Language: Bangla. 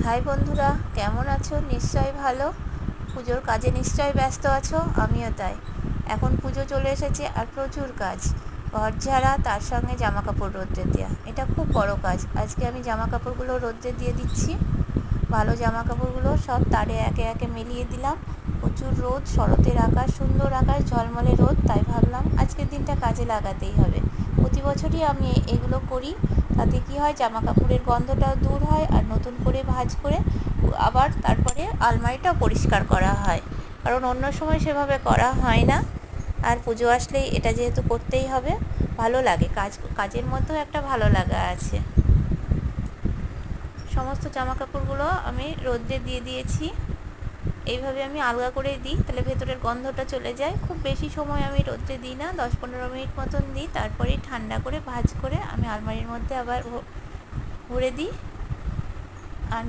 হাই বন্ধুরা, কেমন আছো? নিশ্চয়ই ভালো। পুজোর কাজে নিশ্চয়ই ব্যস্ত আছো, আমিও তাই। এখন পুজো চলে এসেছে আর প্রচুর কাজ, ঘর ঝাড়া, তার সঙ্গে জামা কাপড় রোদ্রে দেওয়া। এটা খুব বড় কাজ। আজকে আমি জামা কাপড়গুলো রোদ্রে দিয়ে দিচ্ছি। ভালো জামা কাপড়গুলো সব তারে একে একে মিলিয়ে দিলাম। প্রচুর রোদ, শরতের আকাশ, সুন্দর আকাশ, ঝলমলে রোদ, তাই ভাবলাম আজকের দিনটা কাজে লাগাতেই হবে। প্রতি বছরই আমি এগুলো করি। তাতে কি হয়, জামা কাপড়ের গন্ধটাও দূর হয় আর নতুন করে ভাঁজ করে আবার তারপরে আলমারিটাও পরিষ্কার করা হয়, কারণ অন্য সময় সেভাবে করা হয় না। আর পুজো আসলেই এটা যেহেতু করতেই হবে, ভালো লাগে। কাজের মধ্যেও একটা ভালো লাগা আছে। সমস্ত জামা কাপড়গুলো আমি রোদ্রে দিয়ে দিয়েছি। এইভাবে আমি আলগা করে দিই, তাহলে ভেতরের গন্ধটা চলে যায়। খুব বেশি সময় আমি রোদ্রে দিই না, 10-15 মিনিট মতন দিই। তারপরেই ঠান্ডা করে ভাঁজ করে আমি আলমারির মধ্যে আবার ভরে দিই আর